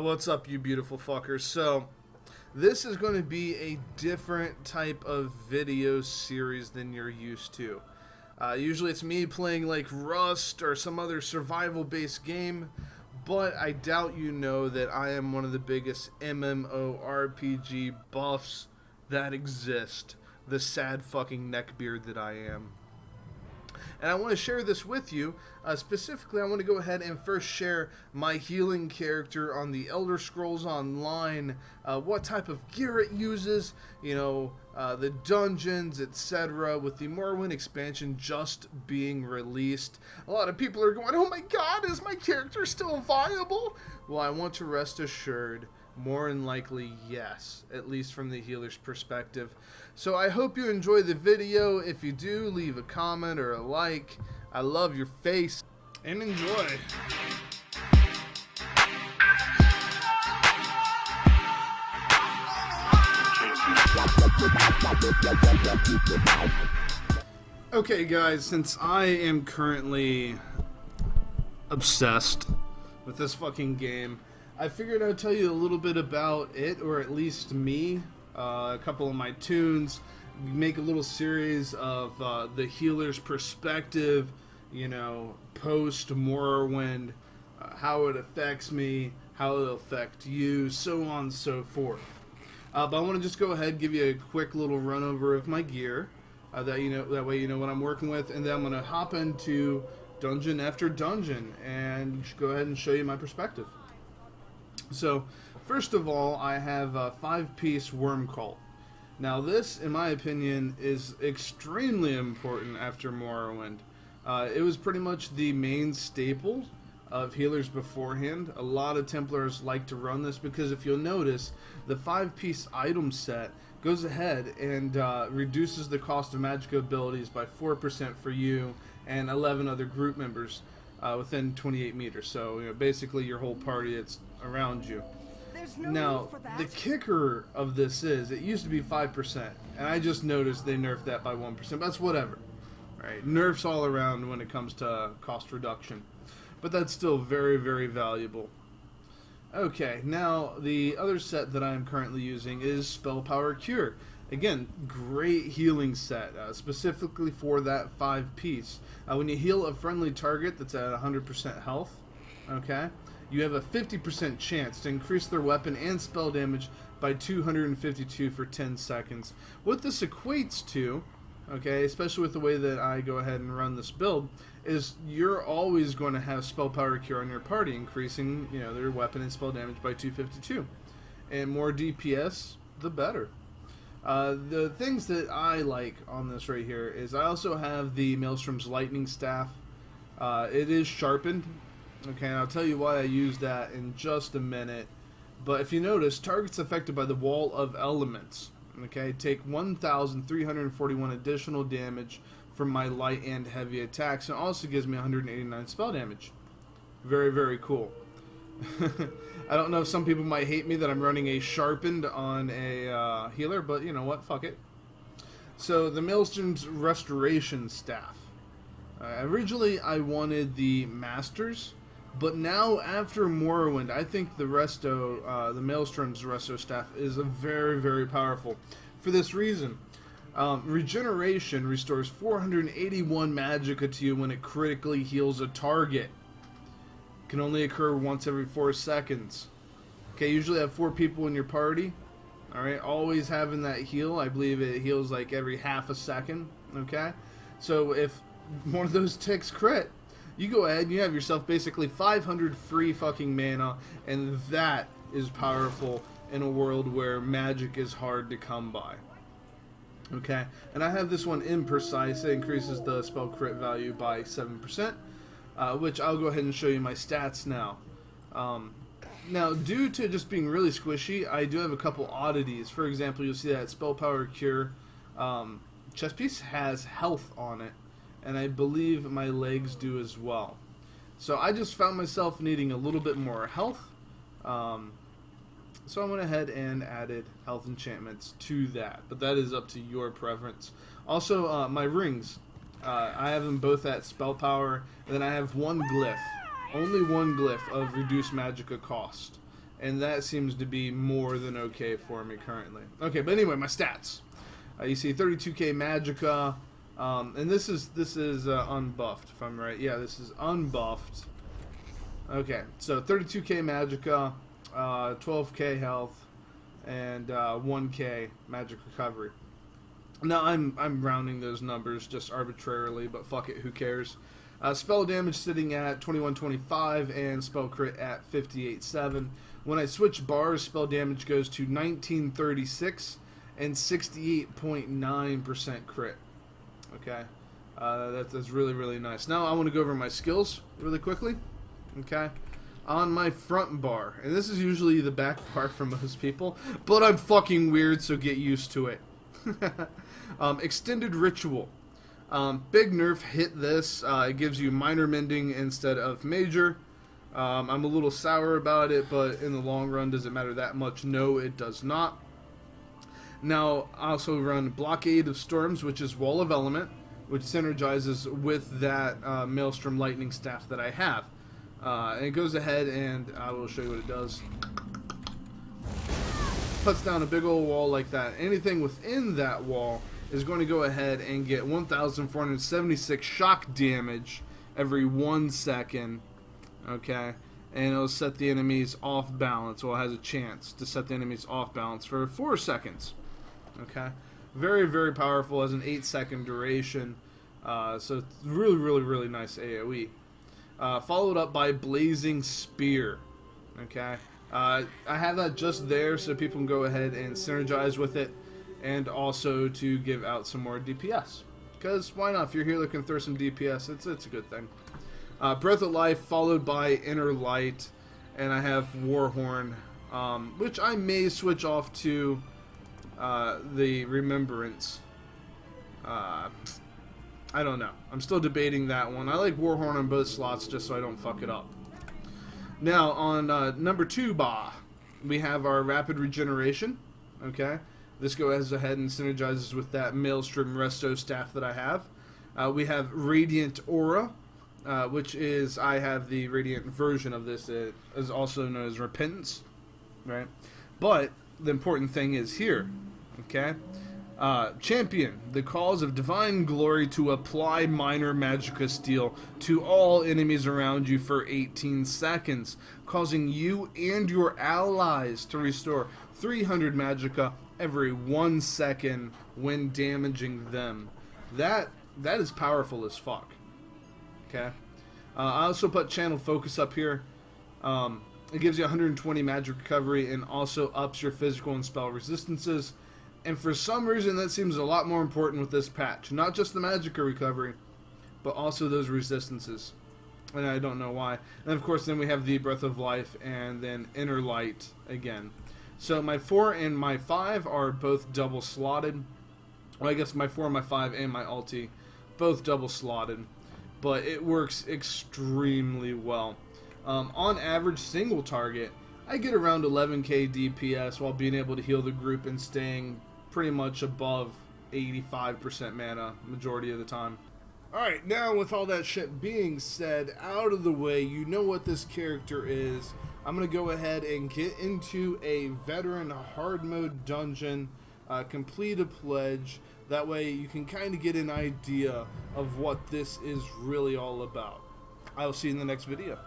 What's up, you beautiful fuckers? So, this is going to be a different type of video series than you're used to. Usually it's me playing like Rust or some other survival-based game, but I doubt you know that I am one of the biggest MMORPG buffs that exist. The sad fucking neckbeard that I am. And I want to share this with you. Specifically, I want to go ahead and first share my healing character on the Elder Scrolls Online, what type of gear it uses, the dungeons, etc. With the Morrowind expansion just being released, a lot of people are going, oh my god, is my character still viable? Well, I want to rest assured, more than likely, yes, at least from the healer's perspective. So I hope you enjoy the video. If you do, leave a comment or a like. I love your face, and enjoy. Okay guys, since I am currently obsessed with this fucking game, I figured I'd tell you a little bit about it, or at least me, a couple of my tunes, make a little series of the healer's perspective, post Morrowind, how it affects me, how it'll affect you, so on and so forth. But I want to just go ahead and give you a quick little run over of my gear, that way you know what I'm working with, and then I'm going to hop into dungeon after dungeon and go ahead and show you my perspective. So, first of all, I have a 5-piece worm cult. Now this, in my opinion, is extremely important after Morrowind. It was pretty much the main staple of healers beforehand. A lot of Templars like to run this because if you'll notice, the 5-piece item set goes ahead and reduces the cost of magic abilities by 4% for you and 11 other group members within 28 meters. So basically your whole party that's around you. Now, the kicker of this is, it used to be 5%, and I just noticed they nerfed that by 1%, but that's whatever. Right? Nerfs all around when it comes to cost reduction. But that's still very, very valuable. Okay, now the other set that I am currently using is Spell Power Cure. Again, great healing set, specifically for that 5-piece. When you heal a friendly target that's at 100% health, okay, you have a 50% chance to increase their weapon and spell damage by 252 for 10 seconds. What this equates to, okay, especially with the way that I go ahead and run this build, is you're always going to have Spell Power Cure on your party, increasing their weapon and spell damage by 252. And more DPS, the better. The things that I like on this right here is I also have the Maelstrom's Lightning Staff. It is sharpened. Okay, and I'll tell you why I use that in just a minute. But if you notice, targets affected by the Wall of Elements, okay, take 1,341 additional damage from my light and heavy attacks, and also gives me 189 spell damage. Very, very cool. I don't know if some people might hate me that I'm running a sharpened on a healer, but you know what, fuck it. So, the Maelstrom's Restoration Staff. Originally, I wanted the Masters, but now, after Morrowind, I think the Maelstrom's Resto Staff is very, very powerful. For this reason, Regeneration restores 481 magicka to you when it critically heals a target. It can only occur once every 4 seconds. Okay, usually have 4 people in your party. Alright, always having that heal. I believe it heals like every half a second. Okay, so if one of those ticks crit, you go ahead and you have yourself basically 500 free fucking mana, and that is powerful in a world where magic is hard to come by. Okay, and I have this one imprecise. It increases the spell crit value by 7%, which I'll go ahead and show you my stats now. Now, due to just being really squishy, I do have a couple oddities. For example, you'll see that Spell Power Cure chest piece has health on it, and I believe my legs do as well. So I just found myself needing a little bit more health, so I went ahead and added health enchantments to that, but that is up to your preference. Also, my rings, I have them both at spell power, and then I have one glyph, only one glyph of reduced magicka cost, and that seems to be more than okay for me currently. Okay, but anyway, my stats. You see 32k magicka, and this is unbuffed, if I'm right. Yeah, this is unbuffed. Okay, so 32k magicka, 12k health, and 1k magic recovery. Now I'm rounding those numbers just arbitrarily, but fuck it, who cares? Spell damage sitting at 2125 and spell crit at 58.7. When I switch bars, spell damage goes to 1936 and 68.9% crit. Okay, that's really nice. Now I want to go over my skills really quickly. Okay, on my front bar, and this is usually the back bar for most people, but I'm fucking weird, so get used to it. Extended ritual. Big nerf hit this. It gives you minor mending instead of major. I'm a little sour about it, but in the long run, does it matter that much? No, it does not. Now, I also run Blockade of Storms, which is Wall of Element, which synergizes with that Maelstrom Lightning Staff that I have. And it goes ahead, and I will show you what it does. Puts down a big old wall like that. Anything within that wall is going to go ahead and get 1,476 shock damage every 1 second. Okay, and it'll set the enemies off balance. Well, it has a chance to set the enemies off balance for 4 seconds. Okay, very powerful. Has an 8-second duration. So it's really nice AOE. Followed up by Blazing Spear. Okay, I have that just there so people can go ahead and synergize with it, and also to give out some more DPS. Because why not? If you're healer can throw some DPS, it's a good thing. Breath of Life followed by Inner Light, and I have Warhorn, which I may switch off to the Remembrance. I don't know. I'm still debating that one. I like Warhorn on both slots just so I don't fuck it up. Now on number 2 we have our Rapid Regeneration. Okay, this goes ahead and synergizes with that Maelstrom Resto staff that I have. We have Radiant Aura, which is, I have the Radiant version of this. It is also known as Repentance, right? But the important thing is here, okay? Champion, the cause of divine glory to apply minor magicka steel to all enemies around you for 18 seconds, causing you and your allies to restore 300 magicka every 1 second when damaging them. That is powerful as fuck. Okay. I also put Channel Focus up here. It gives you 120 magic recovery and also ups your physical and spell resistances. And for some reason, that seems a lot more important with this patch. Not just the magicka recovery, but also those resistances. And I don't know why. And of course, then we have the Breath of Life and then Inner Light again. So my 4 and my 5 are both double slotted. Well, I guess my 4, my 5, and my ulti, both double slotted. But it works extremely well. On average, single target, I get around 11k DPS while being able to heal the group and staying pretty much above 85% mana majority of the time. Alright, now with all that shit being said out of the way, you know what this character is. I'm going to go ahead and get into a veteran hard mode dungeon, complete a pledge. That way you can kind of get an idea of what this is really all about. I'll see you in the next video.